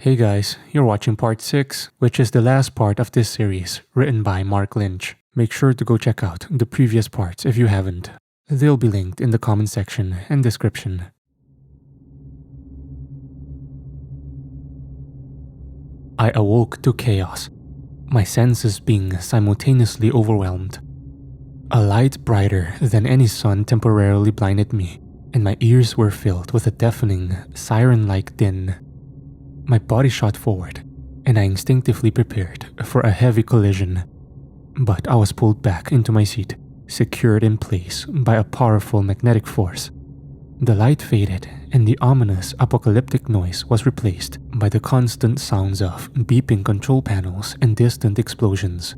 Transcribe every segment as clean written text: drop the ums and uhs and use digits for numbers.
Hey guys, you're watching part 6, which is the last part of this series, written by Mark Lynch. Make sure to go check out the previous parts if you haven't. They'll be linked in the comment section and description. I awoke to chaos, my senses being simultaneously overwhelmed. A light brighter than any sun temporarily blinded me, and my ears were filled with a deafening, siren-like din. My body shot forward, and I instinctively prepared for a heavy collision. But I was pulled back into my seat, secured in place by a powerful magnetic force. The light faded, and the ominous apocalyptic noise was replaced by the constant sounds of beeping control panels and distant explosions.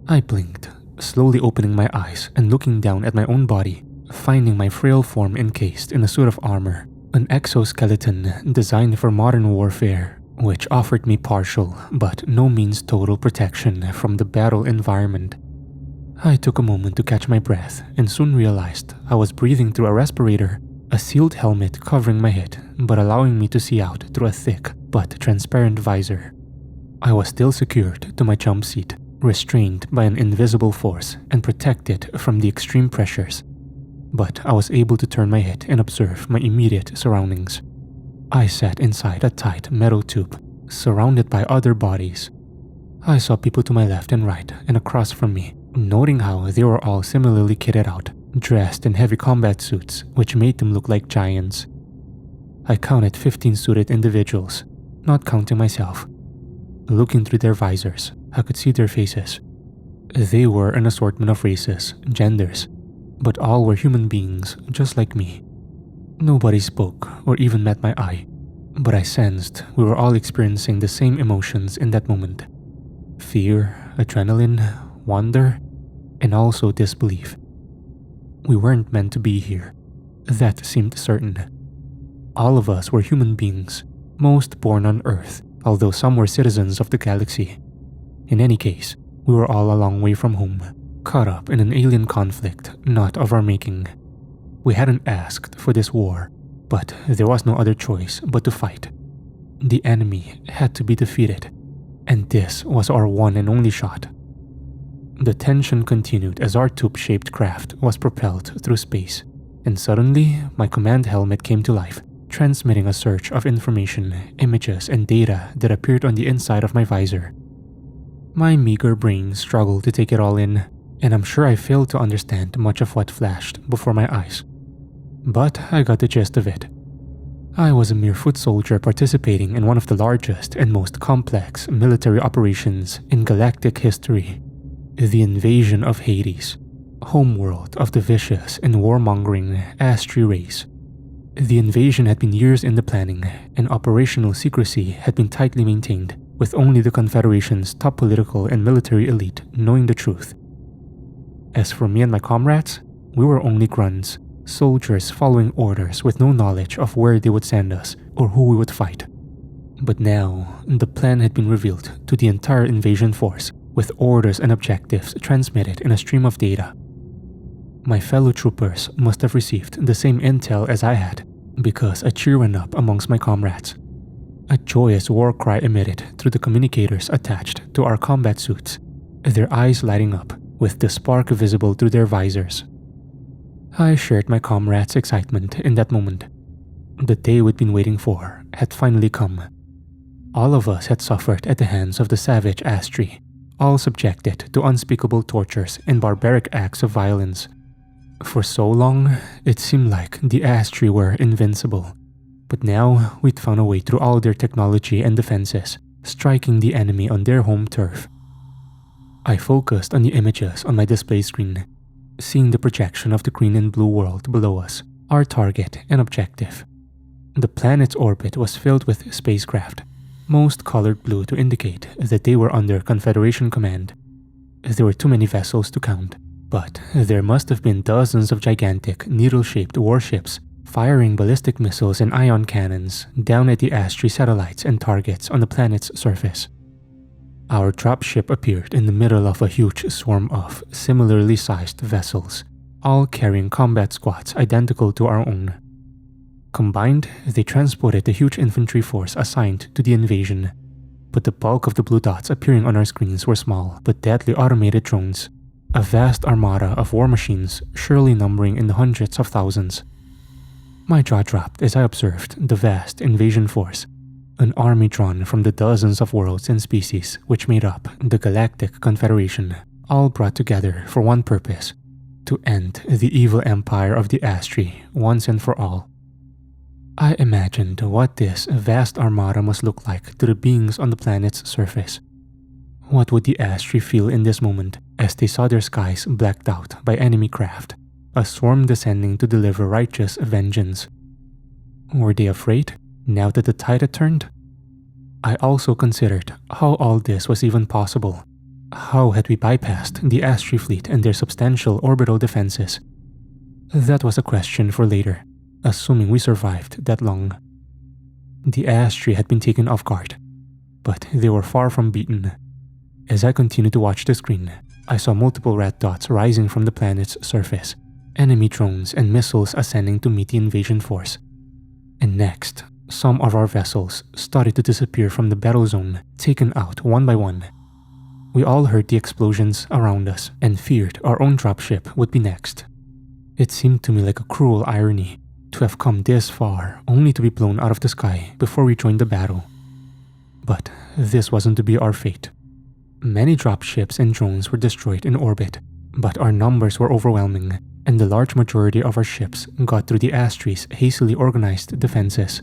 I blinked, slowly opening my eyes and looking down at my own body, finding my frail form encased in a suit of armor. An exoskeleton designed for modern warfare, which offered me partial but no means total protection from the battle environment. I took a moment to catch my breath and soon realized I was breathing through a respirator, a sealed helmet covering my head but allowing me to see out through a thick but transparent visor. I was still secured to my jump seat, restrained by an invisible force and protected from the extreme pressures. But I was able to turn my head and observe my immediate surroundings. I sat inside a tight metal tube, surrounded by other bodies. I saw people to my left and right and across from me, noting how they were all similarly kitted out, dressed in heavy combat suits which made them look like giants. I counted 15 suited individuals, not counting myself. Looking through their visors, I could see their faces. They were an assortment of races, genders, but all were human beings just like me. Nobody spoke or even met my eye, but I sensed we were all experiencing the same emotions in that moment. Fear, adrenaline, wonder, and also disbelief. We weren't meant to be here. That seemed certain. All of us were human beings, most born on Earth, although some were citizens of the galaxy. In any case, we were all a long way from home, caught up in an alien conflict not of our making. We hadn't asked for this war, but there was no other choice but to fight. The enemy had to be defeated, and this was our one and only shot. The tension continued as our tube-shaped craft was propelled through space, and suddenly my command helmet came to life, transmitting a surge of information, images, and data that appeared on the inside of my visor. My meager brain struggled to take it all in, and I'm sure I failed to understand much of what flashed before my eyes. But I got the gist of it. I was a mere foot soldier participating in one of the largest and most complex military operations in galactic history. The invasion of Hades, homeworld of the vicious and warmongering Astri race. The invasion had been years in the planning, and operational secrecy had been tightly maintained, with only the Confederation's top political and military elite knowing the truth. As for me and my comrades, we were only grunts, soldiers following orders with no knowledge of where they would send us or who we would fight. But now, the plan had been revealed to the entire invasion force, with orders and objectives transmitted in a stream of data. My fellow troopers must have received the same intel as I had, because a cheer went up amongst my comrades. A joyous war cry emitted through the communicators attached to our combat suits, their eyes lighting up with the spark visible through their visors. I shared my comrades' excitement in that moment. The day we'd been waiting for had finally come. All of us had suffered at the hands of the savage Astri, all subjected to unspeakable tortures and barbaric acts of violence. For so long, it seemed like the Astri were invincible, but now we'd found a way through all their technology and defenses, striking the enemy on their home turf. I focused on the images on my display screen, seeing the projection of the green and blue world below us, our target and objective. The planet's orbit was filled with spacecraft, most colored blue to indicate that they were under Confederation command. There were too many vessels to count, but there must have been dozens of gigantic, needle-shaped warships firing ballistic missiles and ion cannons down at the Astri satellites and targets on the planet's surface. Our dropship appeared in the middle of a huge swarm of similarly sized vessels, all carrying combat squads identical to our own. Combined, they transported the huge infantry force assigned to the invasion. But the bulk of the blue dots appearing on our screens were small but deadly automated drones. A vast armada of war machines, surely numbering in the hundreds of thousands. My jaw dropped as I observed the vast invasion force, an army drawn from the dozens of worlds and species which made up the Galactic Confederation, all brought together for one purpose: to end the evil empire of the Astri once and for all. I imagined what this vast armada must look like to the beings on the planet's surface. What would the Astri feel in this moment as they saw their skies blacked out by enemy craft, a swarm descending to deliver righteous vengeance? Were they afraid, now that the tide had turned? I also considered how all this was even possible. How had we bypassed the Astri fleet and their substantial orbital defenses? That was a question for later, assuming we survived that long. The Astri had been taken off guard, but they were far from beaten. As I continued to watch the screen, I saw multiple red dots rising from the planet's surface, enemy drones and missiles ascending to meet the invasion force. And next, some of our vessels started to disappear from the battle zone, taken out one by one. We all heard the explosions around us and feared our own dropship would be next. It seemed to me like a cruel irony to have come this far only to be blown out of the sky before we joined the battle. But this wasn't to be our fate. Many dropships and drones were destroyed in orbit, but our numbers were overwhelming, and the large majority of our ships got through the Astri's hastily organized defenses.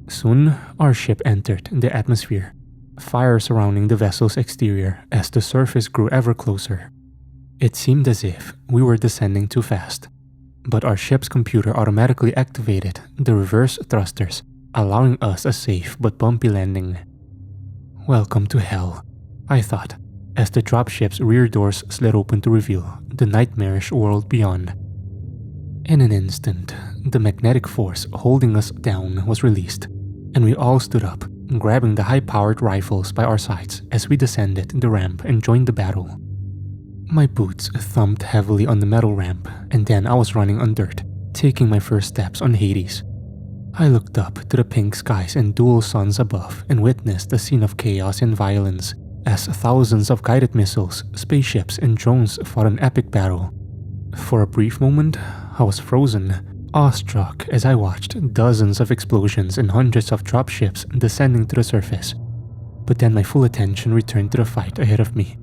Soon, our ship entered the atmosphere, fire surrounding the vessel's exterior as the surface grew ever closer. It seemed as if we were descending too fast, but our ship's computer automatically activated the reverse thrusters, allowing us a safe but bumpy landing. Welcome to hell, I thought, as the dropship's rear doors slid open to reveal the nightmarish world beyond. In an instant, the magnetic force holding us down was released, and we all stood up, grabbing the high-powered rifles by our sides as we descended the ramp and joined the battle. My boots thumped heavily on the metal ramp, and then I was running on dirt, taking my first steps on Hades. I looked up to the pink skies and dual suns above and witnessed a scene of chaos and violence as thousands of guided missiles, spaceships, and drones fought an epic battle. For a brief moment, I was frozen, awestruck as I watched dozens of explosions and hundreds of dropships descending to the surface. But then my full attention returned to the fight ahead of me.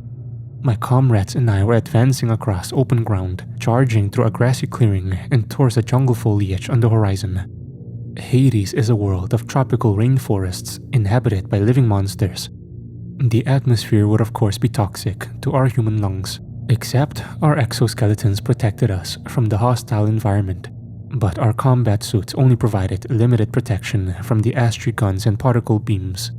My comrades and I were advancing across open ground, charging through a grassy clearing and towards the jungle foliage on the horizon. Hades is a world of tropical rainforests inhabited by living monsters. The atmosphere would of course be toxic to our human lungs, except our exoskeletons protected us from the hostile environment. But our combat suits only provided limited protection from the Astri guns and particle beams.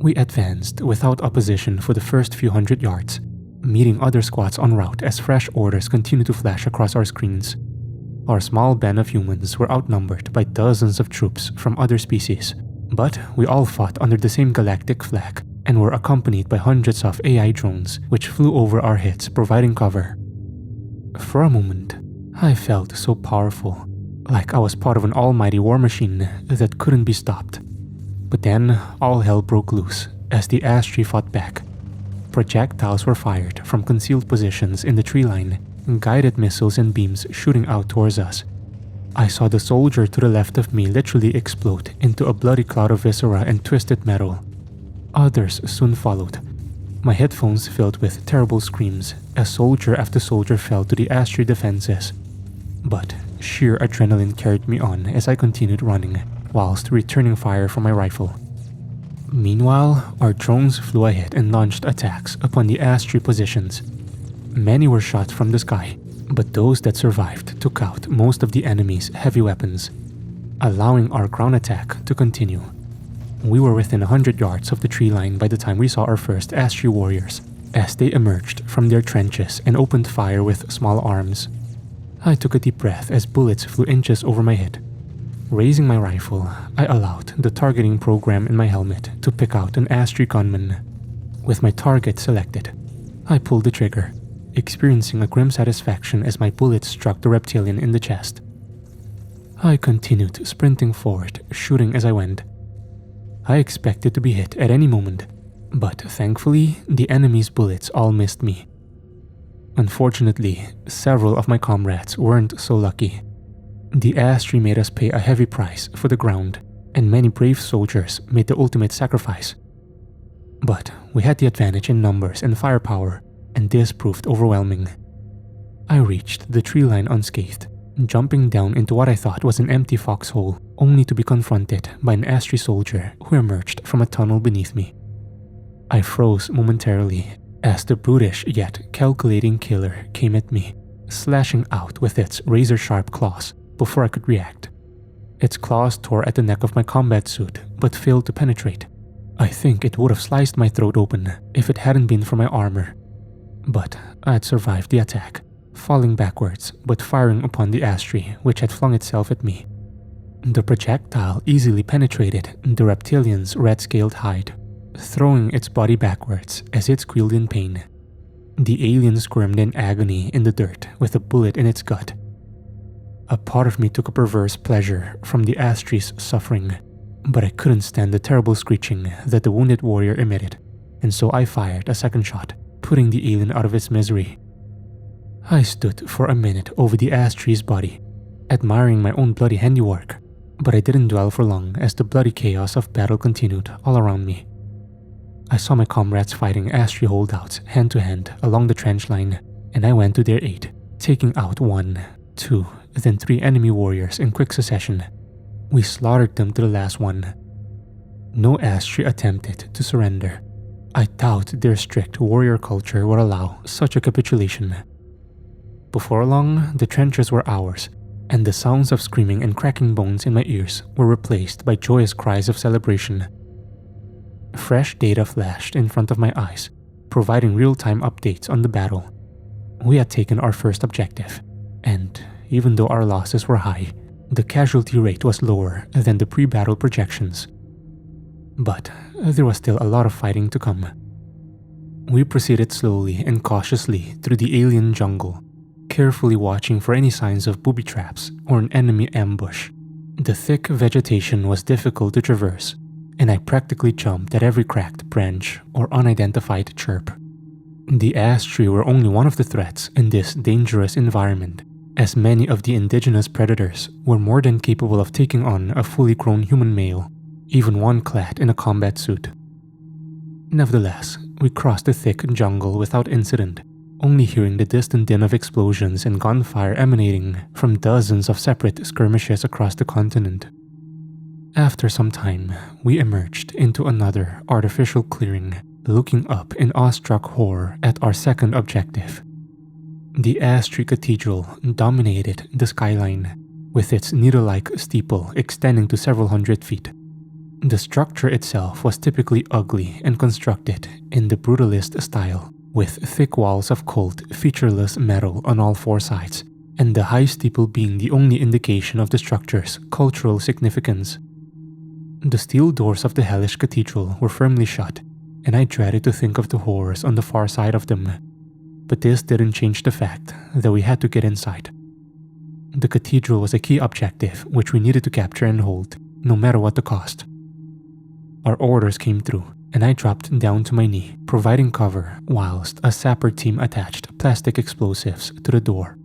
We advanced without opposition for the first few hundred yards, meeting other squads en route as fresh orders continued to flash across our screens. Our small band of humans were outnumbered by dozens of troops from other species, but we all fought under the same galactic flag and were accompanied by hundreds of AI drones which flew over our heads providing cover. For a moment, I felt so powerful, like I was part of an almighty war machine that couldn't be stopped. But then all hell broke loose as the Astri fought back. Projectiles were fired from concealed positions in the tree line, guided missiles and beams shooting out towards us. I saw the soldier to the left of me literally explode into a bloody cloud of viscera and twisted metal. Others soon followed, my headphones filled with terrible screams as soldier after soldier fell to the Astri defenses. But sheer adrenaline carried me on as I continued running, whilst returning fire from my rifle. Meanwhile, our drones flew ahead and launched attacks upon the Astri positions. Many were shot from the sky, but those that survived took out most of the enemy's heavy weapons, allowing our ground attack to continue. We were within 100 yards of the tree line by the time we saw our first Astri warriors, as they emerged from their trenches and opened fire with small arms. I took a deep breath as bullets flew inches over my head. Raising my rifle, I allowed the targeting program in my helmet to pick out an Astri gunman. With my target selected, I pulled the trigger, experiencing a grim satisfaction as my bullet struck the reptilian in the chest. I continued sprinting forward, shooting as I went. I expected to be hit at any moment, but thankfully, the enemy's bullets all missed me. Unfortunately, several of my comrades weren't so lucky. The ash tree made us pay a heavy price for the ground, and many brave soldiers made the ultimate sacrifice. But we had the advantage in numbers and firepower, and this proved overwhelming. I reached the tree line unscathed, jumping down into what I thought was an empty foxhole, only to be confronted by an ash tree soldier who emerged from a tunnel beneath me. I froze momentarily as the brutish yet calculating killer came at me, slashing out with its razor-sharp claws before I could react. Its claws tore at the neck of my combat suit but failed to penetrate. I think it would have sliced my throat open if it hadn't been for my armor. But I had survived the attack, falling backwards but firing upon the ash tree which had flung itself at me. The projectile easily penetrated the reptilian's red-scaled hide, throwing its body backwards as it squealed in pain. The alien squirmed in agony in the dirt with a bullet in its gut. A part of me took a perverse pleasure from the ash tree's suffering, but I couldn't stand the terrible screeching that the wounded warrior emitted, and so I fired a second shot, putting the alien out of its misery. I stood for a minute over the ash tree's body, admiring my own bloody handiwork, but I didn't dwell for long as the bloody chaos of battle continued all around me. I saw my comrades fighting ash tree holdouts hand to hand along the trench line, and I went to their aid, taking out 1, 2, then 3 enemy warriors in quick succession. We slaughtered them to the last one. No ash tree attempted to surrender. I doubt their strict warrior culture would allow such a capitulation. Before long, the trenches were ours, and the sounds of screaming and cracking bones in my ears were replaced by joyous cries of celebration. Fresh data flashed in front of my eyes, providing real-time updates on the battle. We had taken our first objective, and even though our losses were high, the casualty rate was lower than the pre-battle projections. But there was still a lot of fighting to come. We proceeded slowly and cautiously through the alien jungle, carefully watching for any signs of booby traps or an enemy ambush. The thick vegetation was difficult to traverse, and I practically jumped at every cracked branch or unidentified chirp. The ash tree were only one of the threats in this dangerous environment, as many of the indigenous predators were more than capable of taking on a fully grown human male, even one clad in a combat suit. Nevertheless, we crossed the thick jungle without incident, only hearing the distant din of explosions and gunfire emanating from dozens of separate skirmishes across the continent. After some time, we emerged into another artificial clearing, looking up in awestruck horror at our second objective. The ash tree cathedral dominated the skyline, with its needle-like steeple extending to several hundred feet. The structure itself was typically ugly and constructed in the brutalist style, with thick walls of cold, featureless metal on all 4 sides, and the high steeple being the only indication of the structure's cultural significance. The steel doors of the hellish cathedral were firmly shut, and I dreaded to think of the horrors on the far side of them. But this didn't change the fact that we had to get inside. The cathedral was a key objective which we needed to capture and hold, no matter what the cost. Our orders came through, and I dropped down to my knee, providing cover whilst a sapper team attached plastic explosives to the door.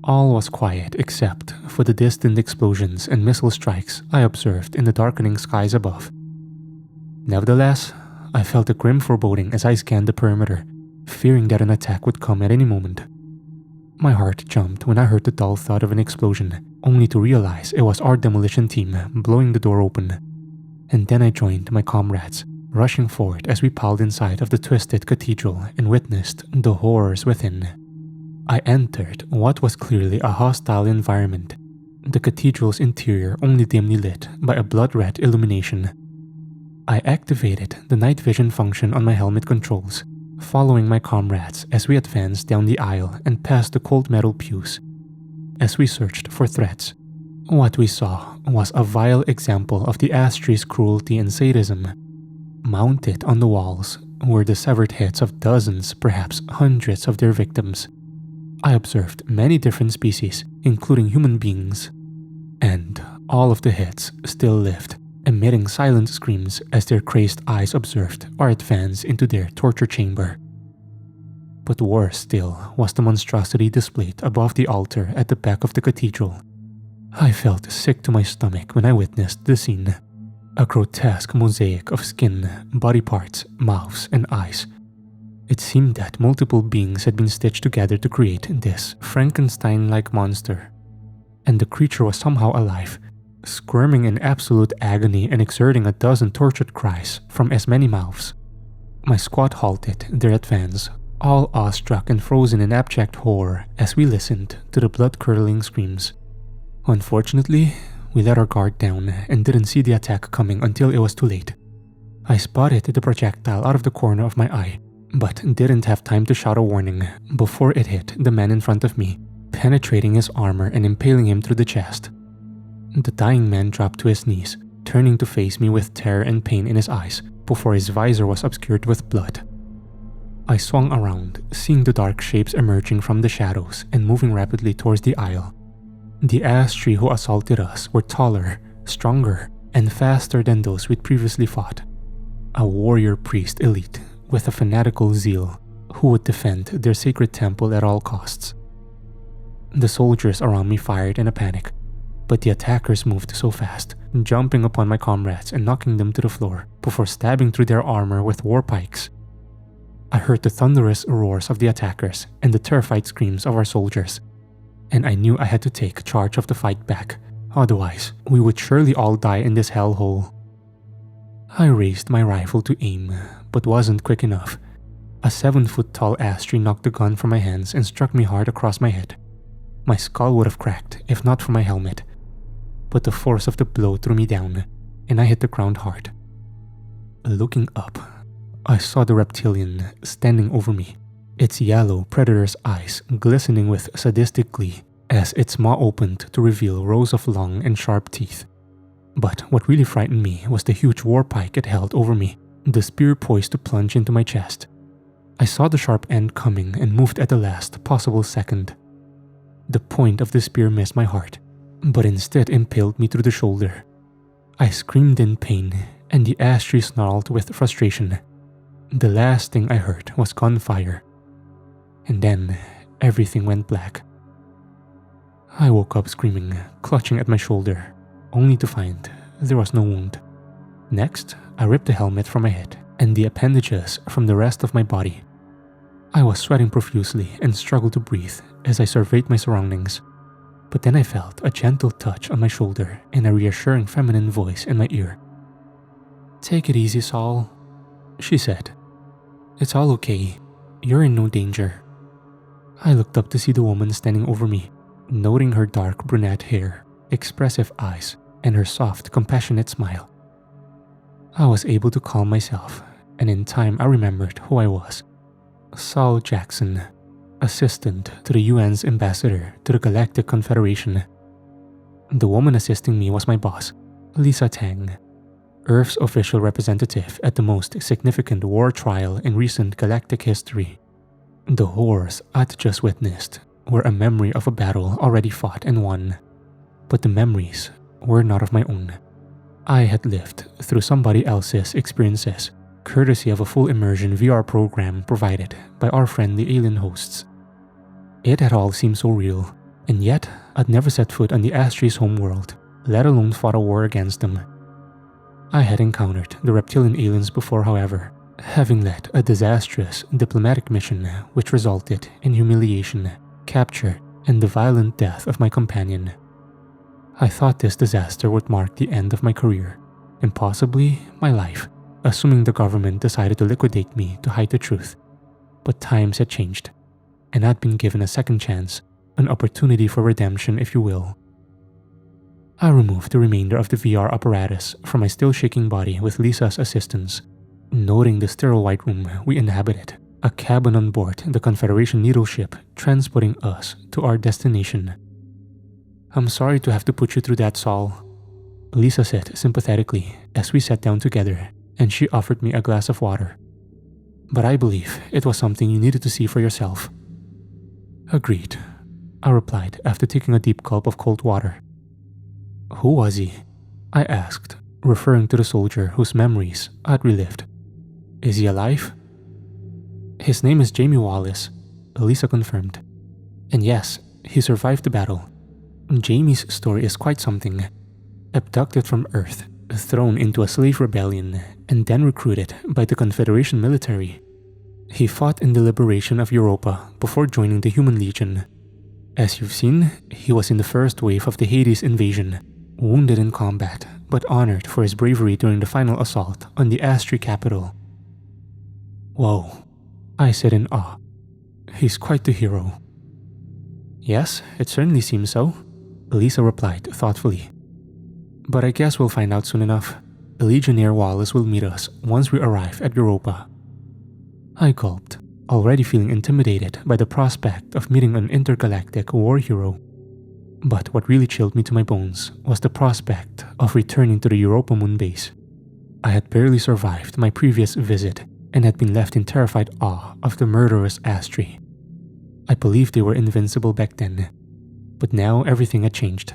All was quiet except for the distant explosions and missile strikes I observed in the darkening skies above. Nevertheless, I felt a grim foreboding as I scanned the perimeter, fearing that an attack would come at any moment. My heart jumped when I heard the dull thud of an explosion, only to realize it was our demolition team blowing the door open. And then I joined my comrades, rushing forward as we piled inside of the twisted cathedral and witnessed the horrors within. I entered what was clearly a hostile environment, the cathedral's interior only dimly lit by a blood-red illumination. I activated the night vision function on my helmet controls, following my comrades as we advanced down the aisle and past the cold metal pews. As we searched for threats, what we saw was a vile example of the ash tree's cruelty and sadism. Mounted on the walls were the severed heads of dozens, perhaps hundreds of their victims. I observed many different species, including human beings. And all of the heads still lived, emitting silent screams as their crazed eyes observed our advance into their torture chamber. But worse still was the monstrosity displayed above the altar at the back of the cathedral. I felt sick to my stomach when I witnessed the scene. A grotesque mosaic of skin, body parts, mouths, and eyes. It seemed that multiple beings had been stitched together to create this Frankenstein-like monster. And the creature was somehow alive, squirming in absolute agony and exerting a dozen tortured cries from as many mouths. My squad halted their advance, all awestruck and frozen in abject horror as we listened to the blood-curdling screams. Unfortunately, we let our guard down and didn't see the attack coming until it was too late. I spotted the projectile out of the corner of my eye, but didn't have time to shout a warning before it hit the man in front of me, penetrating his armor and impaling him through the chest. The dying man dropped to his knees, turning to face me with terror and pain in his eyes before his visor was obscured with blood. I swung around, seeing the dark shapes emerging from the shadows and moving rapidly towards the aisle. The ash tree who assaulted us were taller, stronger, and faster than those we'd previously fought. A warrior priest elite with a fanatical zeal who would defend their sacred temple at all costs. The soldiers around me fired in a panic, but the attackers moved so fast, jumping upon my comrades and knocking them to the floor before stabbing through their armor with war pikes. I heard the thunderous roars of the attackers and the terrified screams of our soldiers, and I knew I had to take charge of the fight back, otherwise we would surely all die in this hellhole. I raised my rifle to aim, but wasn't quick enough. A 7-foot-tall ash tree knocked the gun from my hands and struck me hard across my head. My skull would have cracked if not for my helmet, but the force of the blow threw me down, and I hit the ground hard. Looking up, I saw the reptilian standing over me, its yellow predator's eyes glistening with sadistic glee as its maw opened to reveal rows of long and sharp teeth. But what really frightened me was the huge war pike it held over me, the spear poised to plunge into my chest. I saw the sharp end coming and moved at the last possible second. The point of the spear missed my heart, but instead impaled me through the shoulder. I screamed in pain, and the ash tree snarled with frustration. The last thing I heard was gunfire. And then, everything went black. I woke up screaming, clutching at my shoulder, only to find there was no wound. Next, I ripped the helmet from my head and the appendages from the rest of my body. I was sweating profusely and struggled to breathe as I surveyed my surroundings. But then I felt a gentle touch on my shoulder and a reassuring feminine voice in my ear. "Take it easy, Saul," she said. "It's all okay. You're in no danger." I looked up to see the woman standing over me, noting her dark brunette hair, expressive eyes, and her soft, compassionate smile. I was able to calm myself, and in time I remembered who I was. Saul Jackson, assistant to the UN's ambassador to the Galactic Confederation. The woman assisting me was my boss, Lisa Tang, Earth's official representative at the most significant war trial in recent galactic history. The horrors I'd just witnessed were a memory of a battle already fought and won, but the memories were not of my own. I had lived through somebody else's experiences, courtesy of a full immersion VR program provided by our friendly alien hosts. It had all seemed so real, and yet I'd never set foot on the Astre's homeworld, let alone fought a war against them. I had encountered the reptilian aliens before, however, having led a disastrous diplomatic mission which resulted in humiliation, capture, and the violent death of my companion. I thought this disaster would mark the end of my career, and possibly my life, assuming the government decided to liquidate me to hide the truth. But times had changed, and I'd been given a second chance, an opportunity for redemption if you will. I removed the remainder of the VR apparatus from my still shaking body with Lisa's assistance, noting the sterile white room we inhabited, a cabin on board the Confederation needle ship transporting us to our destination. "I'm sorry to have to put you through that, Saul," Lisa said sympathetically as we sat down together, and she offered me a glass of water. "But I believe it was something you needed to see for yourself." "Agreed," I replied after taking a deep gulp of cold water. Who was he? I asked, referring to the soldier whose memories I'd relived. Is he alive? His name is Jamie Wallace, Elisa confirmed. And yes, he survived the battle. Jamie's story is quite something. Abducted from Earth, thrown into a slave rebellion, and then recruited by the Confederation military. He fought in the liberation of Europa before joining the Human Legion. As you've seen, he was in the first wave of the Hades invasion, wounded in combat, but honored for his bravery during the final assault on the Astri capital. Whoa, I said in awe. He's quite the hero. Yes, it certainly seems so, Elisa replied thoughtfully. But I guess we'll find out soon enough. The Legionnaire Wallace will meet us once we arrive at Europa. I gulped, already feeling intimidated by the prospect of meeting an intergalactic war hero. But what really chilled me to my bones was the prospect of returning to the Europa moon base. I had barely survived my previous visit and had been left in terrified awe of the murderous Astri. I believed they were invincible back then, but now everything had changed.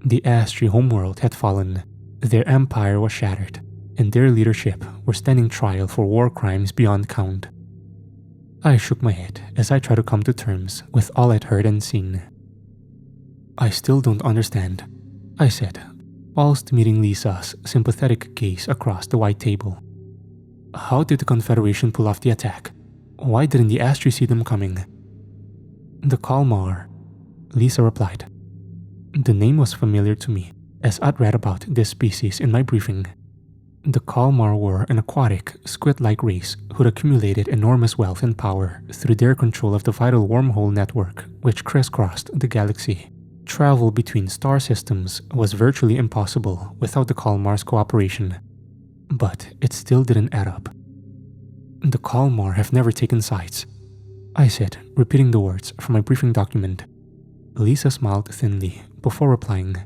The Astri homeworld had fallen, their empire was shattered, and their leadership were standing trial for war crimes beyond count. I shook my head as I tried to come to terms with all I'd heard and seen. I still don't understand, I said, whilst meeting Lisa's sympathetic gaze across the white table. How did the Confederation pull off the attack? Why didn't the Astri see them coming? The Kalmar, Lisa replied. The name was familiar to me, as I'd read about this species in my briefing. The Kalmar were an aquatic, squid-like race who'd accumulated enormous wealth and power through their control of the vital wormhole network which crisscrossed the galaxy. Travel between star systems was virtually impossible without the Kalmar's cooperation. But it still didn't add up. The Kalmar have never taken sides, I said, repeating the words from my briefing document. Lisa smiled thinly before replying.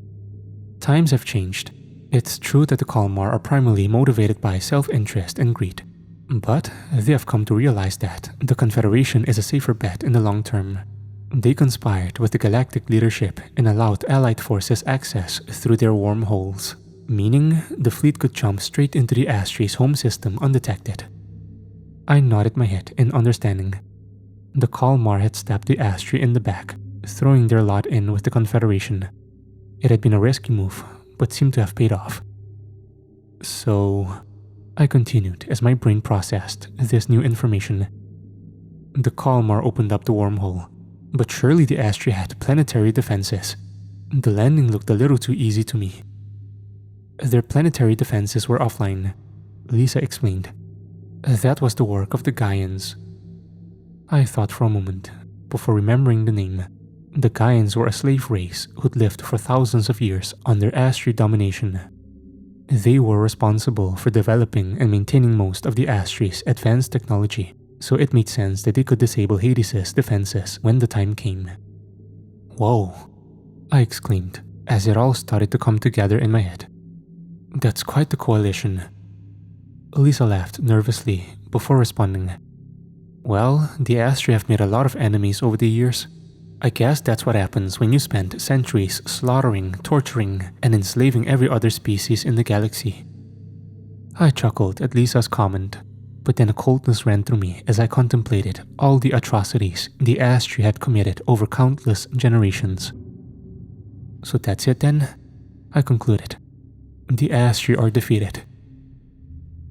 Times have changed. It's true that the Kalmar are primarily motivated by self-interest and greed, but they have come to realize that the Confederation is a safer bet in the long term. They conspired with the galactic leadership and allowed allied forces access through their wormholes, meaning the fleet could jump straight into the Astri's home system undetected. I nodded my head in understanding. The Kalmar had stabbed the Astri in the back, throwing their lot in with the Confederation. It had been a risky move, but seemed to have paid off. So, I continued as my brain processed this new information. The Kalmar opened up the wormhole, but surely the Astri had planetary defenses. The landing looked a little too easy to me. Their planetary defenses were offline, Lisa explained. That was the work of the Gaians. I thought for a moment, before remembering the name. The Gaians were a slave race who'd lived for thousands of years under Astri domination. They were responsible for developing and maintaining most of the Astri's advanced technology, so it made sense that they could disable Hades' defenses when the time came. Whoa, I exclaimed, as it all started to come together in my head. That's quite the coalition. Lisa laughed nervously before responding. Well, the Astri have made a lot of enemies over the years. I guess that's what happens when you spend centuries slaughtering, torturing, and enslaving every other species in the galaxy. I chuckled at Lisa's comment, but then a coldness ran through me as I contemplated all the atrocities the Astri had committed over countless generations. So that's it then? I concluded. The Astri are defeated.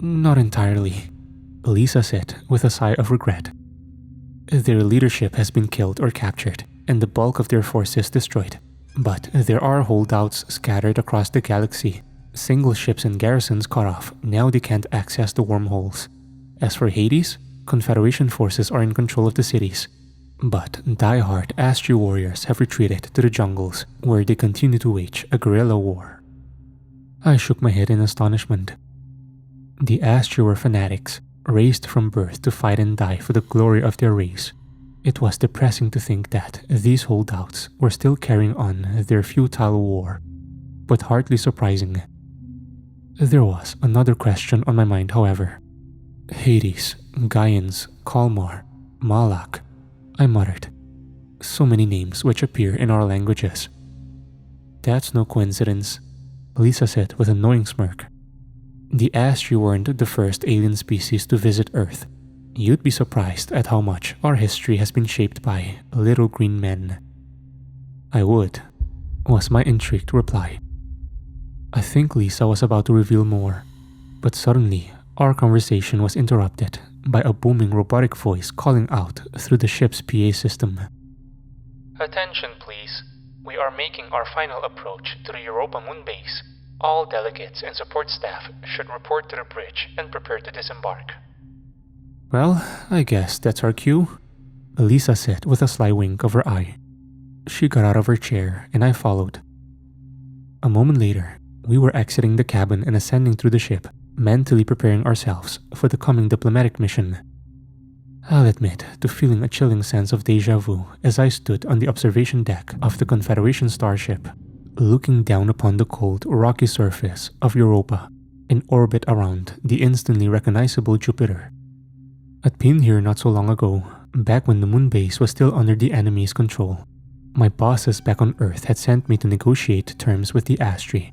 Not entirely, Lisa said with a sigh of regret. Their leadership has been killed or captured, and the bulk of their forces destroyed. But there are holdouts scattered across the galaxy. Single ships and garrisons cut off, now they can't access the wormholes. As for Hades, Confederation forces are in control of the cities. But die-hard Astri warriors have retreated to the jungles, where they continue to wage a guerrilla war. I shook my head in astonishment. The Astri were fanatics, raised from birth to fight and die for the glory of their race. It was depressing to think that these holdouts were still carrying on their futile war, but hardly surprising. There was another question on my mind, however. Hades, Gaians, Kalmar, Malak, I muttered. So many names which appear in our languages. That's no coincidence, Lisa said with a knowing smirk. The Astri weren't the first alien species to visit Earth. You'd be surprised at how much our history has been shaped by little green men. I would, was my intrigued reply. I think Lisa was about to reveal more, but suddenly our conversation was interrupted by a booming robotic voice calling out through the ship's PA system. Attention please. We are making our final approach to the Europa moon base. All delegates and support staff should report to the bridge and prepare to disembark. Well, I guess that's our cue, Lisa said with a sly wink of her eye. She got out of her chair and I followed. A moment later, we were exiting the cabin and ascending through the ship, mentally preparing ourselves for the coming diplomatic mission. I'll admit to feeling a chilling sense of déjà vu as I stood on the observation deck of the Confederation starship, looking down upon the cold, rocky surface of Europa in orbit around the instantly recognizable Jupiter. I'd been here not so long ago, back when the moon base was still under the enemy's control. My bosses back on Earth had sent me to negotiate terms with the Astri,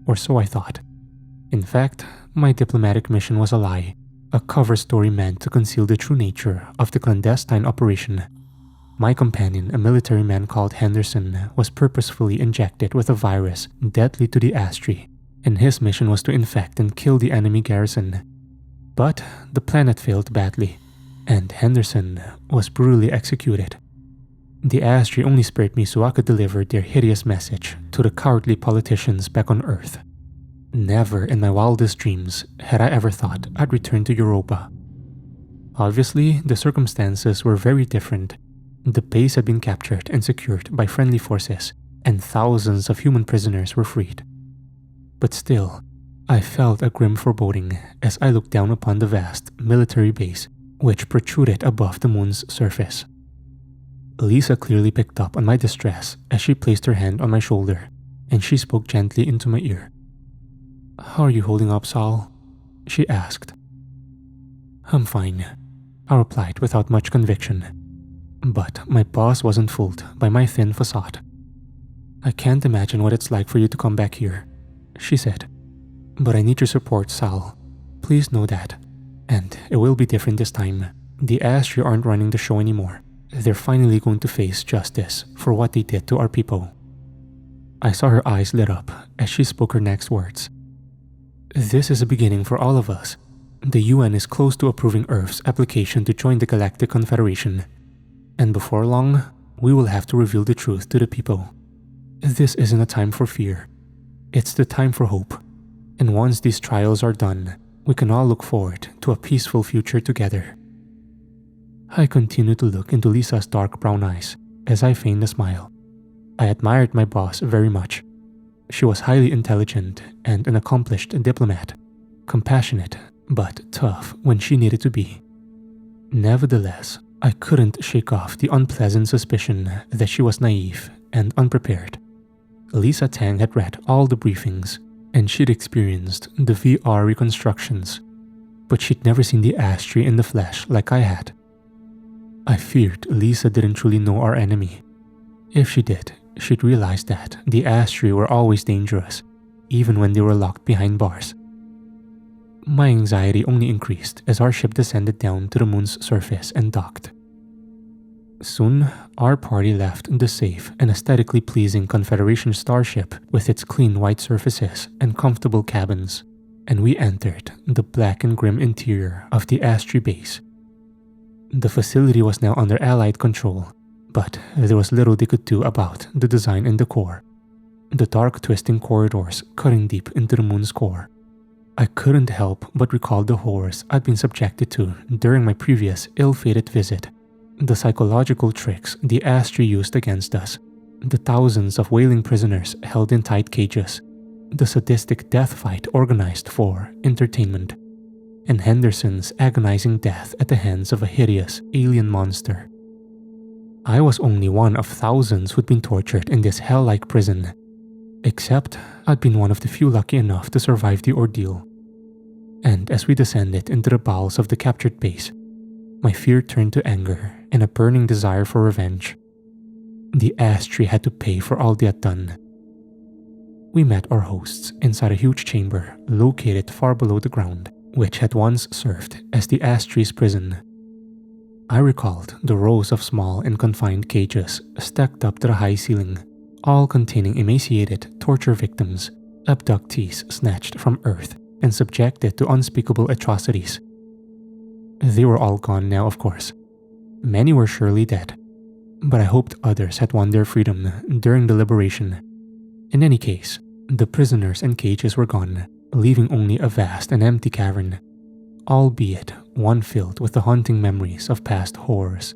or so I thought. In fact, my diplomatic mission was a lie, a cover story meant to conceal the true nature of the clandestine operation. My companion, a military man called Henderson, was purposefully injected with a virus deadly to the Astri, and his mission was to infect and kill the enemy garrison. But the plan had failed badly, and Henderson was brutally executed. The Astri only spared me so I could deliver their hideous message to the cowardly politicians back on Earth. Never in my wildest dreams had I ever thought I'd return to Europa. Obviously, the circumstances were very different. The base had been captured and secured by friendly forces, and thousands of human prisoners were freed. But still, I felt a grim foreboding as I looked down upon the vast military base which protruded above the moon's surface. Lisa clearly picked up on my distress as she placed her hand on my shoulder, and she spoke gently into my ear. "How are you holding up, Sal?" she asked. "I'm fine," I replied without much conviction. But my boss wasn't fooled by my thin facade. "I can't imagine what it's like for you to come back here," she said. "But I need your support, Sal. Please know that. And it will be different this time. The Astri aren't running the show anymore. They're finally going to face justice for what they did to our people." I saw her eyes lit up as she spoke her next words. "This is a beginning for all of us. The UN is close to approving Earth's application to join the Galactic Confederation. And before long, we will have to reveal the truth to the people. This isn't a time for fear. It's the time for hope. And once these trials are done, we can all look forward to a peaceful future together." I continued to look into Lisa's dark brown eyes as I feigned a smile. I admired my boss very much. She was highly intelligent and an accomplished diplomat, compassionate but tough when she needed to be. Nevertheless, I couldn't shake off the unpleasant suspicion that she was naive and unprepared. Lisa Tang had read all the briefings, and she'd experienced the VR reconstructions, but she'd never seen the Astri in the flesh like I had. I feared Lisa didn't truly know our enemy. If she did, she'd realize that the Astri were always dangerous, even when they were locked behind bars. My anxiety only increased as our ship descended down to the moon's surface and docked. Soon, our party left the safe and aesthetically pleasing Confederation starship with its clean white surfaces and comfortable cabins, and we entered the black and grim interior of the Astri base. The facility was now under Allied control, but there was little they could do about the design and decor. The dark twisting corridors cutting deep into the moon's core. I couldn't help but recall the horrors I'd been subjected to during my previous ill-fated visit. The psychological tricks the Astri used against us, the thousands of wailing prisoners held in tight cages, the sadistic death fight organized for entertainment, and Henderson's agonizing death at the hands of a hideous alien monster. I was only one of thousands who'd been tortured in this hell-like prison, except I'd been one of the few lucky enough to survive the ordeal. And as we descended into the bowels of the captured base, my fear turned to anger and a burning desire for revenge. The Astri had to pay for all they had done. We met our hosts inside a huge chamber located far below the ground, which had once served as the Astries prison. I recalled the rows of small and confined cages stacked up to the high ceiling, all containing emaciated torture victims, abductees snatched from Earth and subjected to unspeakable atrocities. They were all gone now, of course. Many were surely dead, but I hoped others had won their freedom during the liberation. In any case, the prisoners and cages were gone, leaving only a vast and empty cavern, albeit one filled with the haunting memories of past horrors.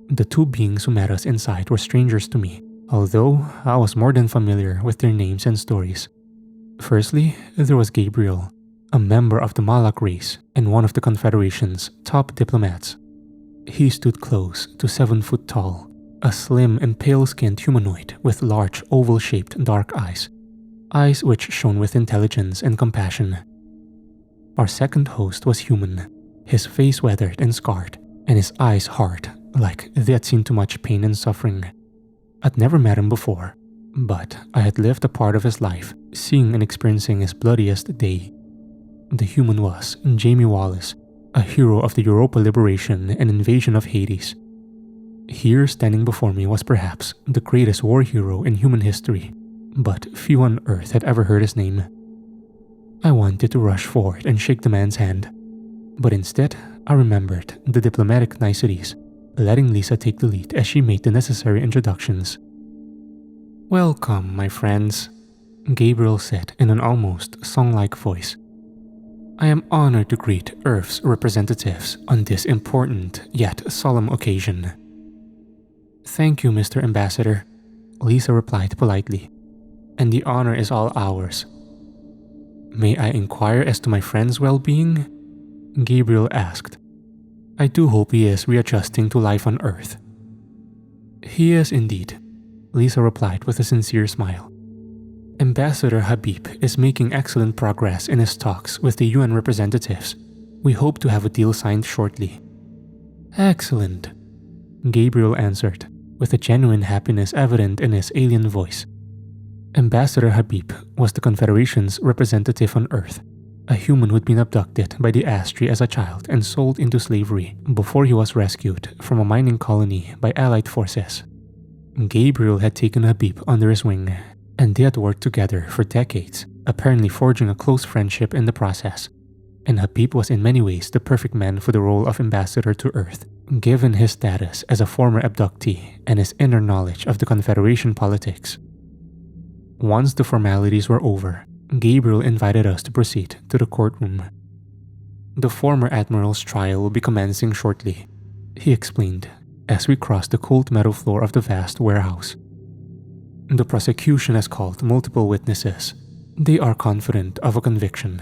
The two beings who met us inside were strangers to me, although I was more than familiar with their names and stories. Firstly, there was Gabriel, a member of the Malak race and one of the Confederation's top diplomats. He stood close to 7 foot tall, a slim and pale-skinned humanoid with large oval-shaped dark eyes which shone with intelligence and compassion. Our second host was human, his face weathered and scarred, and his eyes hard, like they had seen too much pain and suffering. I'd never met him before, but I had lived a part of his life, seeing and experiencing his bloodiest day. The human was Jamie Wallace, a hero of the Europa liberation and invasion of Hades. Here standing before me was perhaps the greatest war hero in human history, but few on Earth had ever heard his name. I wanted to rush forward and shake the man's hand, but instead I remembered the diplomatic niceties, letting Lisa take the lead as she made the necessary introductions. "Welcome, my friends," Gabriel said in an almost song-like voice. "I am honored to greet Earth's representatives on this important yet solemn occasion." "Thank you, Mr. Ambassador," Lisa replied politely, "and the honor is all ours." "May I inquire as to my friend's well-being?" Gabriel asked. "I do hope he is readjusting to life on Earth." "He is indeed," Lisa replied with a sincere smile. "Ambassador Habib is making excellent progress in his talks with the UN representatives. We hope to have a deal signed shortly." "Excellent," Gabriel answered, with a genuine happiness evident in his alien voice. Ambassador Habib was the Confederation's representative on Earth, a human who'd been abducted by the Astri as a child and sold into slavery before he was rescued from a mining colony by Allied forces. Gabriel had taken Habib under his wing, and they had worked together for decades, apparently forging a close friendship in the process. And Habib was in many ways the perfect man for the role of ambassador to Earth, given his status as a former abductee and his inner knowledge of the Confederation politics. Once the formalities were over, Gabriel invited us to proceed to the courtroom. "The former admiral's trial will be commencing shortly," he explained as we crossed the cold metal floor of the vast warehouse. "The prosecution has called multiple witnesses. They are confident of a conviction."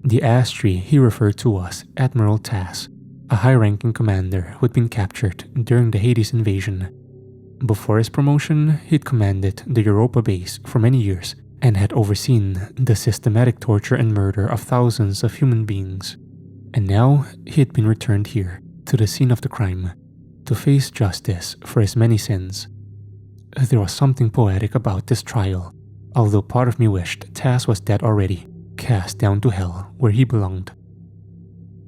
The Astri he referred to as Admiral Taz, a high-ranking commander who had been captured during the Hades invasion. Before his promotion, he'd commanded the Europa base for many years and had overseen the systematic torture and murder of thousands of human beings. And now he had been returned here, to the scene of the crime, to face justice for his many sins. There was something poetic about this trial, although part of me wished Taz was dead already, cast down to hell where he belonged.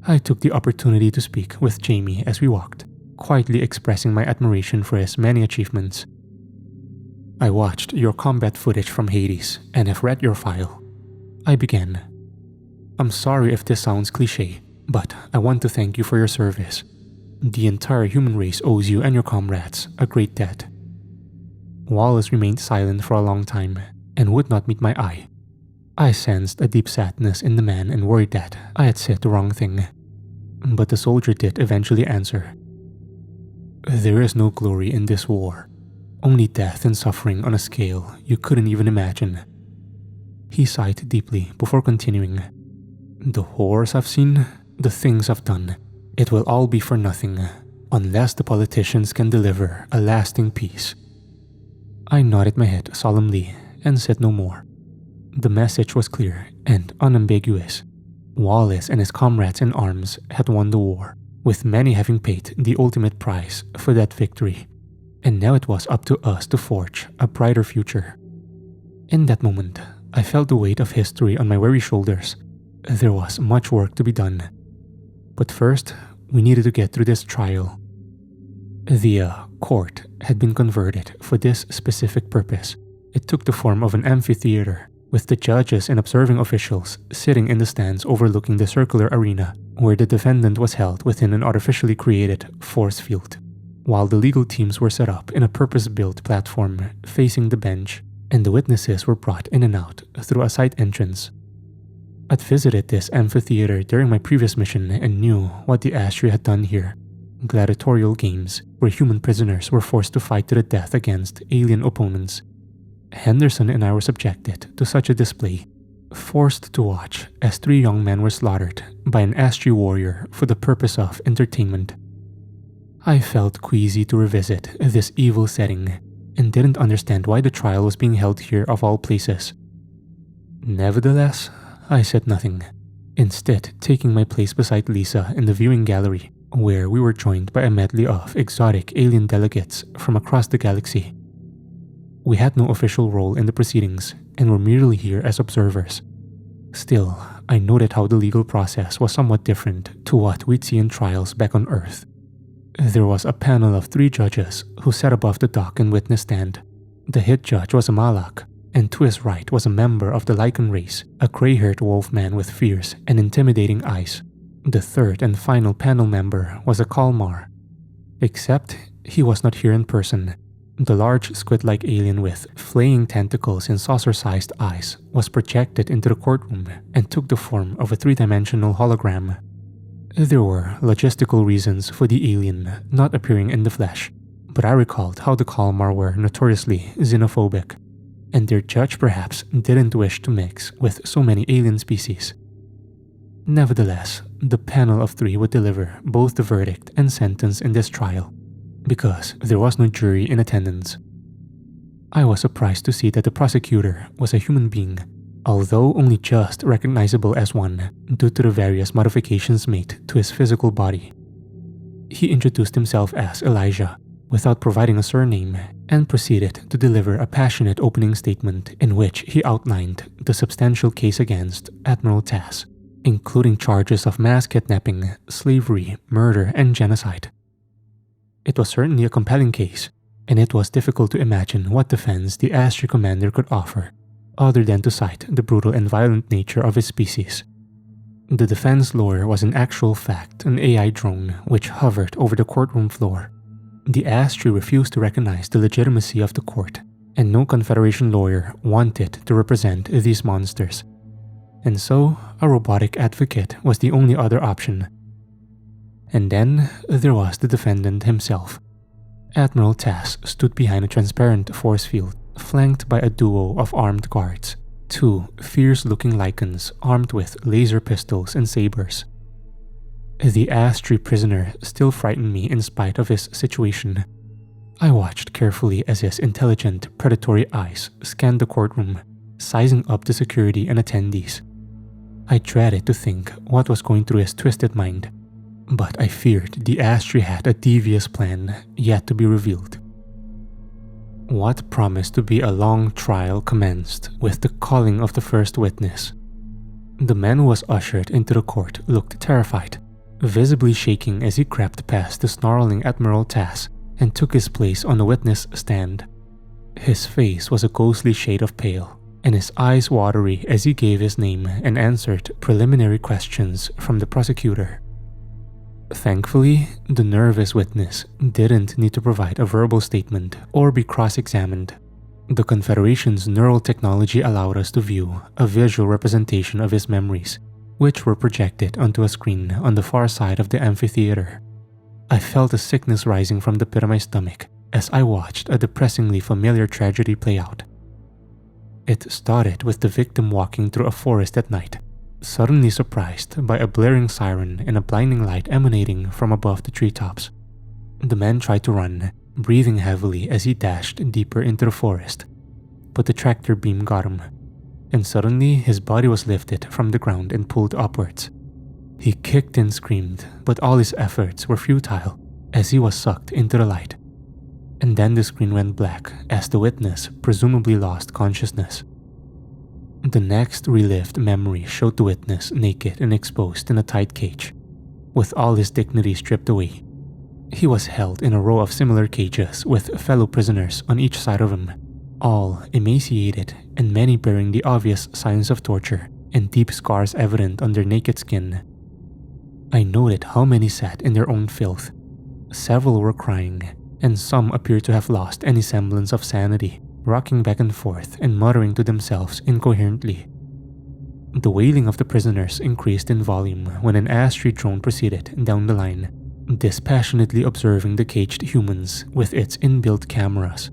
I took the opportunity to speak with Jamie as we walked, quietly expressing my admiration for his many achievements. "I watched your combat footage from Hades and have read your file," I began. "I'm sorry if this sounds cliché, but I want to thank you for your service. The entire human race owes you and your comrades a great debt." Wallace remained silent for a long time and would not meet my eye. I sensed a deep sadness in the man and worried that I had said the wrong thing. But the soldier did eventually answer. "There is no glory in this war. Only death and suffering on a scale you couldn't even imagine." He sighed deeply before continuing. "The horrors I've seen, the things I've done, it will all be for nothing, unless the politicians can deliver a lasting peace." I nodded my head solemnly and said no more. The message was clear and unambiguous. Wallace and his comrades in arms had won the war, with many having paid the ultimate price for that victory. And now it was up to us to forge a brighter future. In that moment, I felt the weight of history on my weary shoulders. There was much work to be done. But first, we needed to get through this trial. The court had been converted for this specific purpose. It took the form of an amphitheater, with the judges and observing officials sitting in the stands overlooking the circular arena where the defendant was held within an artificially created force field, while the legal teams were set up in a purpose-built platform facing the bench, and the witnesses were brought in and out through a side entrance. I'd visited this amphitheater during my previous mission and knew what the Astri had done here. Gladiatorial games where human prisoners were forced to fight to the death against alien opponents. Henderson and I were subjected to such a display, forced to watch as 3 young men were slaughtered by an Astri warrior for the purpose of entertainment. I felt queasy to revisit this evil setting and didn't understand why the trial was being held here of all places. Nevertheless, I said nothing, instead taking my place beside Lisa in the viewing gallery, where we were joined by a medley of exotic alien delegates from across the galaxy. We had no official role in the proceedings and were merely here as observers. Still, I noted how the legal process was somewhat different to what we'd see in trials back on Earth. There was a panel of 3 judges who sat above the dock and witness stand. The head judge was a Malak, and to his right was a member of the Lycan race, a gray-haired wolf man with fierce and intimidating eyes. The third and final panel member was a Kalmar, except he was not here in person. The large squid-like alien with flaying tentacles and saucer-sized eyes was projected into the courtroom and took the form of a 3-dimensional hologram. There were logistical reasons for the alien not appearing in the flesh, but I recalled how the Kalmar were notoriously xenophobic, and their judge perhaps didn't wish to mix with so many alien species. Nevertheless, the panel of 3 would deliver both the verdict and sentence in this trial, because there was no jury in attendance. I was surprised to see that the prosecutor was a human being, although only just recognizable as one due to the various modifications made to his physical body. He introduced himself as Elijah without providing a surname and proceeded to deliver a passionate opening statement in which he outlined the substantial case against Admiral Tass, including charges of mass kidnapping, slavery, murder, and genocide. It was certainly a compelling case, and it was difficult to imagine what defense the Astri commander could offer, other than to cite the brutal and violent nature of his species. The defense lawyer was in actual fact an AI drone which hovered over the courtroom floor. The Astri refused to recognize the legitimacy of the court, and no Confederation lawyer wanted to represent these monsters. And so, a robotic advocate was the only other option. And then there was the defendant himself. Admiral Tass stood behind a transparent force field, flanked by a duo of armed guards, 2 fierce-looking Lycans armed with laser pistols and sabers. The Astri prisoner still frightened me in spite of his situation. I watched carefully as his intelligent, predatory eyes scanned the courtroom, sizing up the security and attendees. I dreaded to think what was going through his twisted mind, but I feared the Astri had a devious plan yet to be revealed. What promised to be a long trial commenced with the calling of the first witness. The man who was ushered into the court looked terrified, visibly shaking as he crept past the snarling Admiral Tass and took his place on the witness stand. His face was a ghostly shade of pale, and his eyes watery as he gave his name and answered preliminary questions from the prosecutor. Thankfully, the nervous witness didn't need to provide a verbal statement or be cross-examined. The Confederation's neural technology allowed us to view a visual representation of his memories, which were projected onto a screen on the far side of the amphitheater. I felt a sickness rising from the pit of my stomach as I watched a depressingly familiar tragedy play out. It started with the victim walking through a forest at night, suddenly surprised by a blaring siren and a blinding light emanating from above the treetops. The man tried to run, breathing heavily as he dashed deeper into the forest, but the tractor beam got him, and suddenly his body was lifted from the ground and pulled upwards. He kicked and screamed, but all his efforts were futile as he was sucked into the light. And then the screen went black as the witness presumably lost consciousness. The next relived memory showed the witness naked and exposed in a tight cage, with all his dignity stripped away. He was held in a row of similar cages with fellow prisoners on each side of him, all emaciated and many bearing the obvious signs of torture and deep scars evident on their naked skin. I noted how many sat in their own filth. Several were crying, and some appeared to have lost any semblance of sanity, rocking back and forth and muttering to themselves incoherently. The wailing of the prisoners increased in volume when an Astri drone proceeded down the line, dispassionately observing the caged humans with its inbuilt cameras.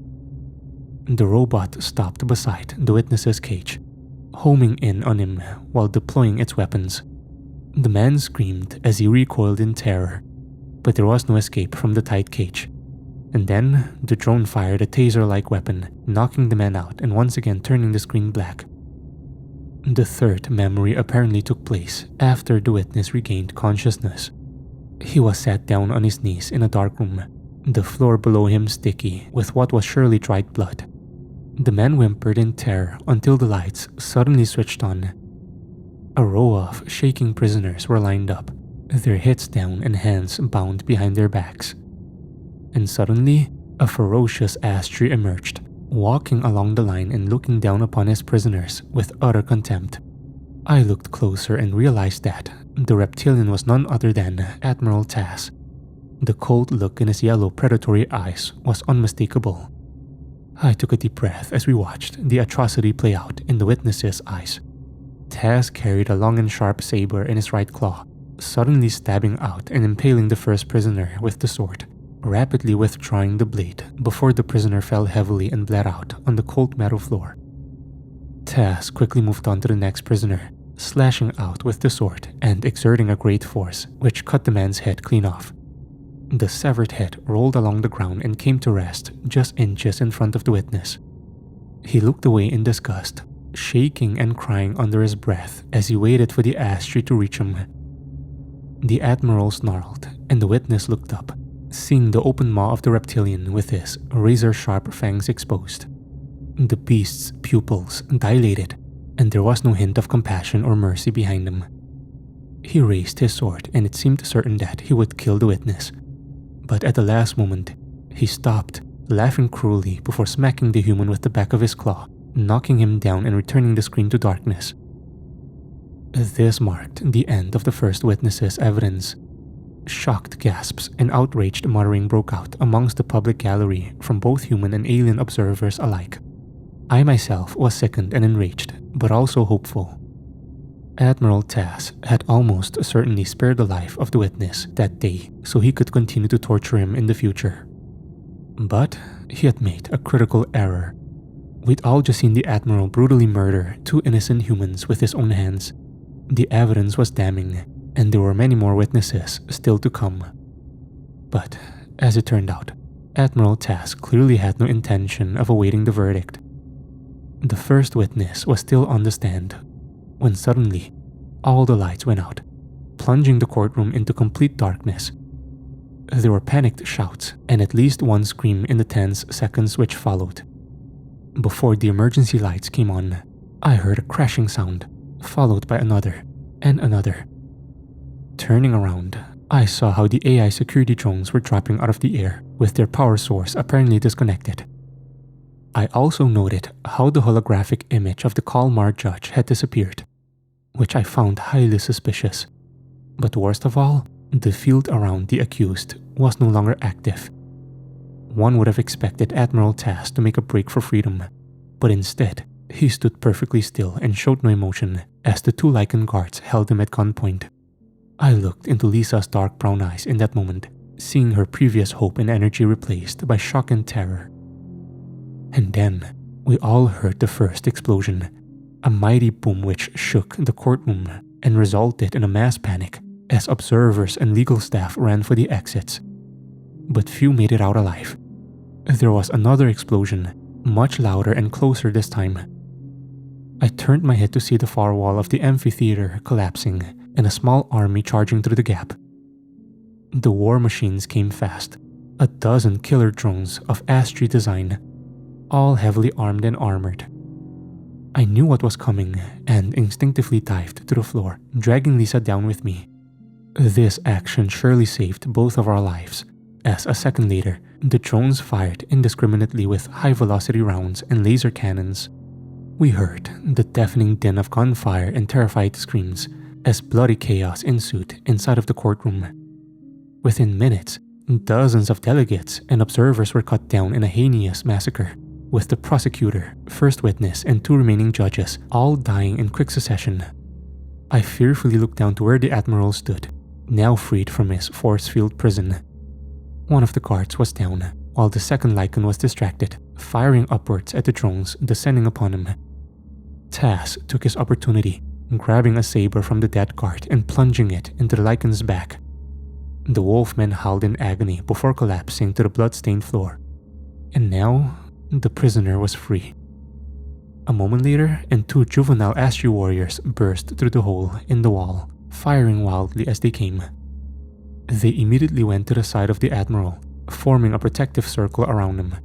The robot stopped beside the witness's cage, homing in on him while deploying its weapons. The man screamed as he recoiled in terror, but there was no escape from the tight cage. And then, the drone fired a taser-like weapon, knocking the man out and once again turning the screen black. The third memory apparently took place after the witness regained consciousness. He was sat down on his knees in a dark room, the floor below him sticky with what was surely dried blood. The man whimpered in terror until the lights suddenly switched on. A row of shaking prisoners were lined up, their heads down and hands bound behind their backs. And suddenly, a ferocious Astri emerged, walking along the line and looking down upon his prisoners with utter contempt. I looked closer and realized that the reptilian was none other than Admiral Taz. The cold look in his yellow predatory eyes was unmistakable. I took a deep breath as we watched the atrocity play out in the witness's eyes. Taz carried a long and sharp saber in his right claw, suddenly stabbing out and impaling the first prisoner with the sword, rapidly withdrawing the blade before the prisoner fell heavily and bled out on the cold meadow floor. Taz quickly moved on to the next prisoner, slashing out with the sword and exerting a great force which cut the man's head clean off. The severed head rolled along the ground and came to rest just inches in front of the witness. He looked away in disgust, shaking and crying under his breath as he waited for the Astri to reach him. The Admiral snarled, and the witness looked up, seeing the open maw of the reptilian with his razor-sharp fangs exposed. The beast's pupils dilated, and there was no hint of compassion or mercy behind them. He raised his sword, and it seemed certain that he would kill the witness. But at the last moment, he stopped, laughing cruelly before smacking the human with the back of his claw, knocking him down and returning the screen to darkness. This marked the end of the first witness's evidence. Shocked gasps and outraged muttering broke out amongst the public gallery from both human and alien observers alike. I myself was sickened and enraged, but also hopeful. Admiral Taz had almost certainly spared the life of the witness that day so he could continue to torture him in the future. But he had made a critical error. We'd all just seen the Admiral brutally murder 2 innocent humans with his own hands. The evidence was damning, and there were many more witnesses still to come. But, as it turned out, Admiral Taz clearly had no intention of awaiting the verdict. The first witness was still on the stand, when suddenly, all the lights went out, plunging the courtroom into complete darkness. There were panicked shouts and at least one scream in the tense seconds which followed. Before the emergency lights came on, I heard a crashing sound, followed by another and another. Turning around, I saw how the AI security drones were dropping out of the air with their power source apparently disconnected. I also noted how the holographic image of the Kalmar judge had disappeared, which I found highly suspicious. But worst of all, the field around the accused was no longer active. One would have expected Admiral Taz to make a break for freedom, but instead, he stood perfectly still and showed no emotion as the 2 Lycan guards held him at gunpoint. I looked into Lisa's dark brown eyes in that moment, seeing her previous hope and energy replaced by shock and terror. And then, we all heard the first explosion, a mighty boom which shook the courtroom and resulted in a mass panic as observers and legal staff ran for the exits. But few made it out alive. There was another explosion, much louder and closer this time. I turned my head to see the far wall of the amphitheater collapsing and a small army charging through the gap. The war machines came fast, a dozen killer drones of Astri design, all heavily armed and armored. I knew what was coming and instinctively dived to the floor, dragging Lisa down with me. This action surely saved both of our lives, as a second later, the drones fired indiscriminately with high-velocity rounds and laser cannons. We heard the deafening din of gunfire and terrified screams as bloody chaos ensued inside of the courtroom. Within minutes, dozens of delegates and observers were cut down in a heinous massacre, with the prosecutor, first witness, and 2 remaining judges all dying in quick succession. I fearfully looked down to where the Admiral stood, now freed from his force-field prison. One of the guards was down, while the second Lycan was distracted, firing upwards at the drones descending upon him. Taz took his opportunity, grabbing a saber from the dead guard and plunging it into the Lycan's back. The wolfman howled in agony before collapsing to the blood-stained floor. And now, the prisoner was free. A moment later, and 2 juvenile Astri warriors burst through the hole in the wall, firing wildly as they came. They immediately went to the side of the Admiral, forming a protective circle around him.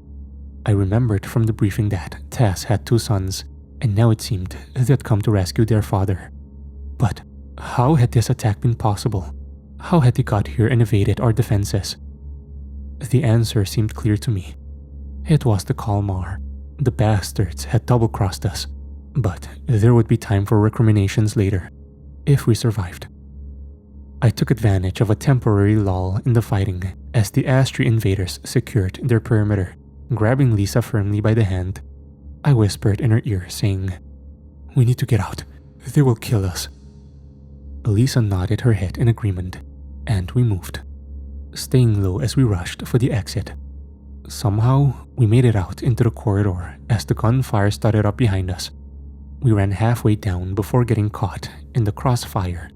I remembered from the briefing that Taz had 2 sons, and now it seemed they had come to rescue their father. But how had this attack been possible? How had they got here and evaded our defenses? The answer seemed clear to me. It was the Kalmar. The bastards had double-crossed us, but there would be time for recriminations later, if we survived. I took advantage of a temporary lull in the fighting as the Astri invaders secured their perimeter, grabbing Lisa firmly by the hand. I whispered in her ear, saying, "We need to get out. They will kill us." Lisa nodded her head in agreement, and we moved, staying low as we rushed for the exit. Somehow, we made it out into the corridor as the gunfire started up behind us. We ran halfway down before getting caught in the crossfire,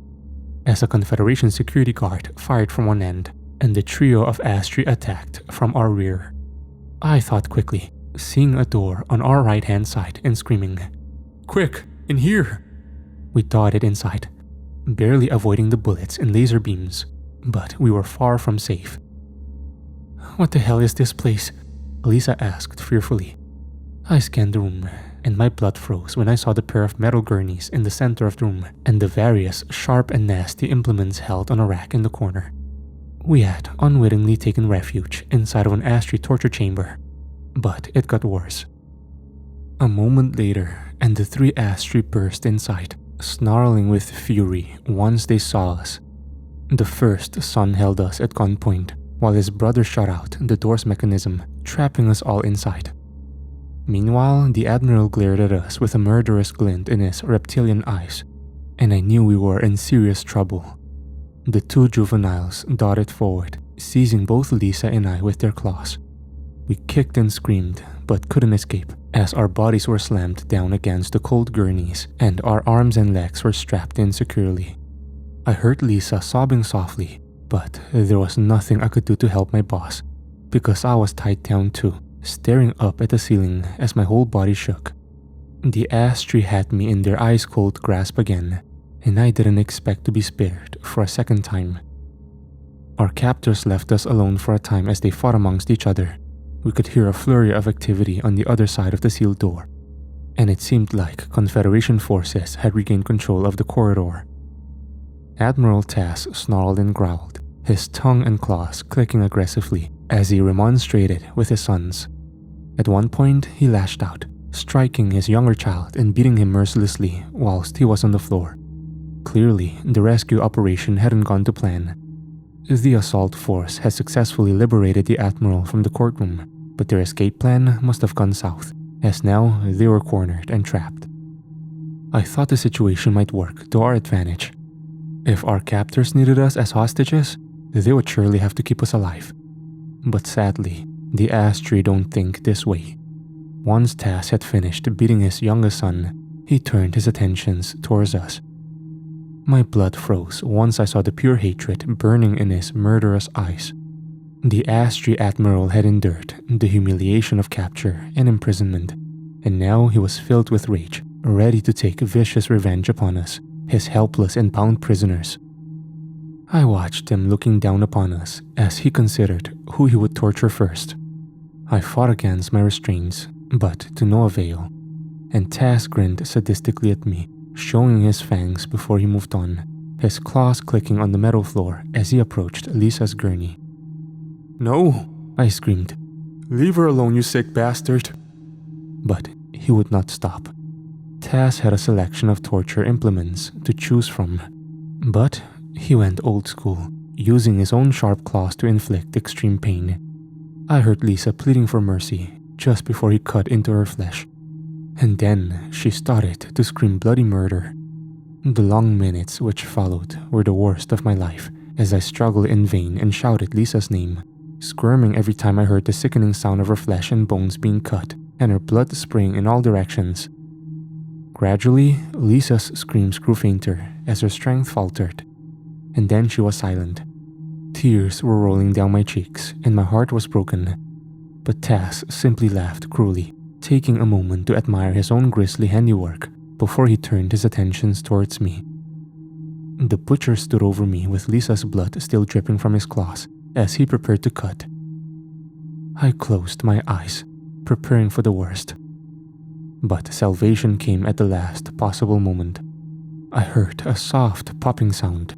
as a Confederation security guard fired from one end and the trio of Astri attacked from our rear. I thought quickly, seeing a door on our right-hand side and screaming, "Quick, in here!" We darted inside, barely avoiding the bullets and laser beams, but we were far from safe. "What the hell is this place?" Lisa asked fearfully. I scanned the room, and my blood froze when I saw the pair of metal gurneys in the center of the room and the various sharp and nasty implements held on a rack in the corner. We had unwittingly taken refuge inside of an Astri torture chamber, but it got worse. A moment later, and the 3 Astri burst inside, snarling with fury once they saw us. The first son held us at gunpoint, while his brother shut out the door's mechanism, trapping us all inside. Meanwhile, the Admiral glared at us with a murderous glint in his reptilian eyes, and I knew we were in serious trouble. The 2 juveniles darted forward, seizing both Lisa and I with their claws. We kicked and screamed, but couldn't escape, as our bodies were slammed down against the cold gurneys and our arms and legs were strapped in securely. I heard Lisa sobbing softly, but there was nothing I could do to help my boss, because I was tied down too, staring up at the ceiling as my whole body shook. The Astri had me in their ice-cold grasp again, and I didn't expect to be spared for a second time. Our captors left us alone for a time as they fought amongst each other. We could hear a flurry of activity on the other side of the sealed door, and it seemed like Confederation forces had regained control of the corridor. Admiral Taz snarled and growled, his tongue and claws clicking aggressively as he remonstrated with his sons. At one point, he lashed out, striking his younger child and beating him mercilessly whilst he was on the floor. Clearly, the rescue operation hadn't gone to plan. The assault force had successfully liberated the Admiral from the courtroom, but their escape plan must have gone south, as now they were cornered and trapped. I thought the situation might work to our advantage. If our captors needed us as hostages, they would surely have to keep us alive. But sadly, the Astri don't think this way. Once Taz had finished beating his youngest son, he turned his attentions towards us. My blood froze once I saw the pure hatred burning in his murderous eyes. The Astri Admiral had endured the humiliation of capture and imprisonment, and now he was filled with rage, ready to take vicious revenge upon us, his helpless and bound prisoners. I watched him looking down upon us as he considered who he would torture first. I fought against my restraints, but to no avail. and Tas grinned sadistically at me, showing his fangs before he moved on, his claws clicking on the metal floor as he approached Lisa's gurney. "No!" I screamed. "Leave her alone, you sick bastard!" But he would not stop. Tas had a selection of torture implements to choose from, but he went old school, using his own sharp claws to inflict extreme pain. I heard Lisa pleading for mercy just before he cut into her flesh, and then she started to scream bloody murder. The long minutes which followed were the worst of my life as I struggled in vain and shouted Lisa's name, squirming every time I heard the sickening sound of her flesh and bones being cut and her blood spraying in all directions. Gradually, Lisa's screams grew fainter as her strength faltered, and then she was silent. Tears were rolling down my cheeks and my heart was broken, but Tas simply laughed cruelly, taking a moment to admire his own grisly handiwork before he turned his attentions towards me. The butcher stood over me with Lisa's blood still dripping from his claws as he prepared to cut. I closed my eyes, preparing for the worst. But salvation came at the last possible moment. I heard a soft popping sound.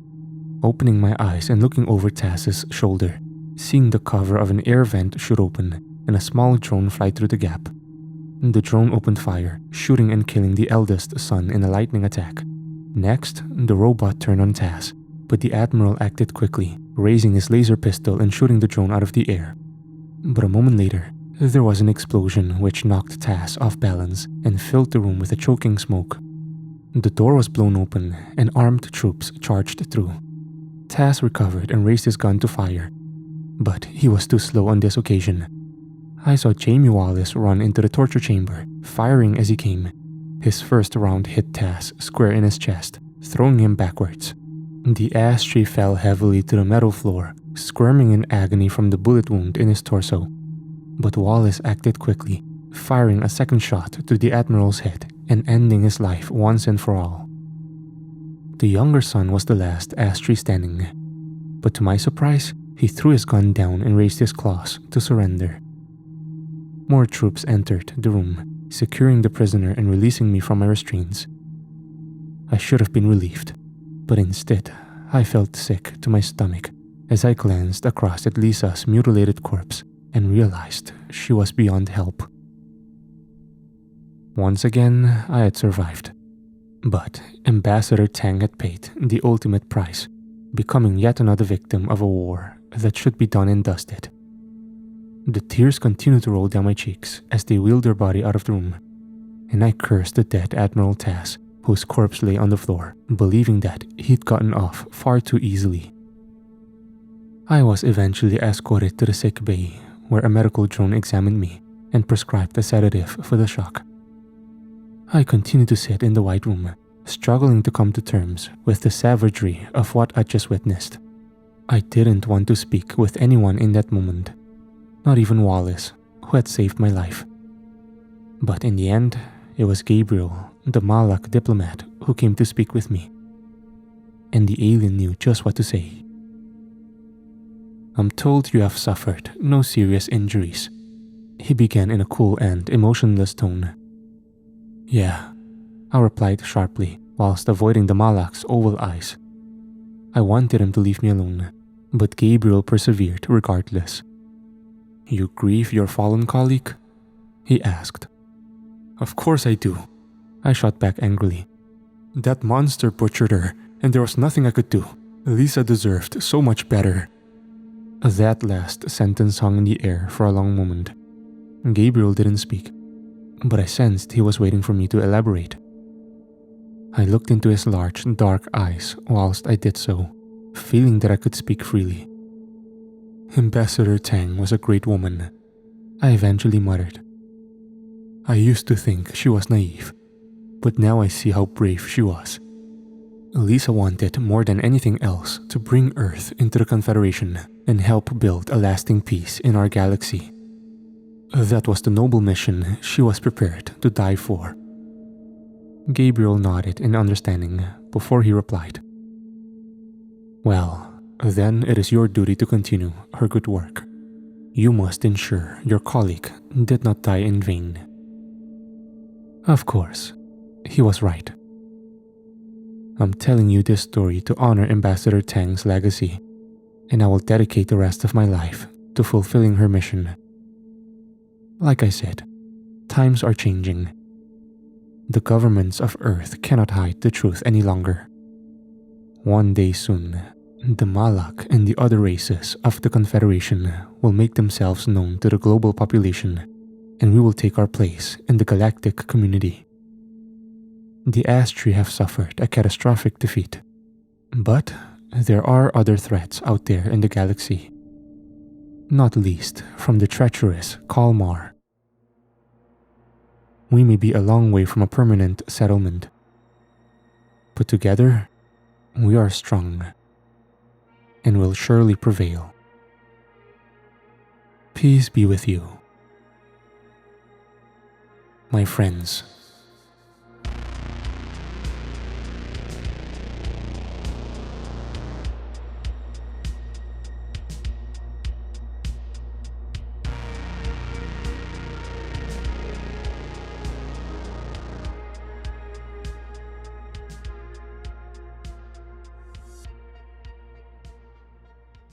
Opening my eyes and looking over Tas's shoulder, seeing the cover of an air vent shoot open and a small drone fly through the gap. The drone opened fire, shooting and killing the eldest son in a lightning attack. Next, the robot turned on Tas, but the Admiral acted quickly, raising his laser pistol and shooting the drone out of the air. But a moment later, there was an explosion which knocked Tas off balance and filled the room with a choking smoke. The door was blown open and armed troops charged through. Tas recovered and raised his gun to fire, but he was too slow on this occasion. I saw Jamie Wallace run into the torture chamber, firing as he came. His first round hit Tas square in his chest, throwing him backwards. The ash tree fell heavily to the metal floor, squirming in agony from the bullet wound in his torso. But Wallace acted quickly, firing a second shot to the Admiral's head and ending his life once and for all. The younger son was the last ash tree standing, but to my surprise, he threw his gun down and raised his claws to surrender. More troops entered the room, securing the prisoner and releasing me from my restraints. I should have been relieved, but instead, I felt sick to my stomach as I glanced across at Lisa's mutilated corpse and realized she was beyond help. Once again, I had survived, but Ambassador Tang had paid the ultimate price, becoming yet another victim of a war that should be done and dusted. The tears continued to roll down my cheeks as they wheeled their body out of the room, and I cursed the dead Admiral Tas, whose corpse lay on the floor, believing that he'd gotten off far too easily. I was eventually escorted to the sick bay, where a medical drone examined me and prescribed a sedative for the shock. I continued to sit in the white room, struggling to come to terms with the savagery of what I'd just witnessed. I didn't want to speak with anyone in that moment, not even Wallace, who had saved my life. But in the end, it was Gabriel, the Malak diplomat, who came to speak with me. And the alien knew just what to say. "I'm told you have suffered no serious injuries," he began in a cool and emotionless tone. "Yeah," I replied sharply, whilst avoiding the Malak's oval eyes. I wanted him to leave me alone, but Gabriel persevered regardless. "You grieve your fallen colleague?" he asked. "Of course I do," I shot back angrily. "That monster butchered her, and there was nothing I could do. Lisa deserved so much better." That last sentence hung in the air for a long moment. Gabriel didn't speak, but I sensed he was waiting for me to elaborate. I looked into his large, dark eyes whilst I did so, feeling that I could speak freely. "Ambassador Tang was a great woman," I eventually muttered. "I used to think she was naive, but now I see how brave she was. Lisa wanted more than anything else to bring Earth into the Confederation and help build a lasting peace in our galaxy. That was the noble mission she was prepared to die for." Gabriel nodded in understanding before he replied, "Well, then it is your duty to continue her good work. You must ensure your colleague did not die in vain." Of course, he was right. I'm telling you this story to honor Ambassador Tang's legacy, and I will dedicate the rest of my life to fulfilling her mission. Like I said, times are changing. The governments of Earth cannot hide the truth any longer. One day soon, the Malak and the other races of the Confederation will make themselves known to the global population, and we will take our place in the galactic community. The Astri have suffered a catastrophic defeat, but there are other threats out there in the galaxy, not least from the treacherous Kalmar. We may be a long way from a permanent settlement, but together, we are strong and will surely prevail. Peace be with you. My friends.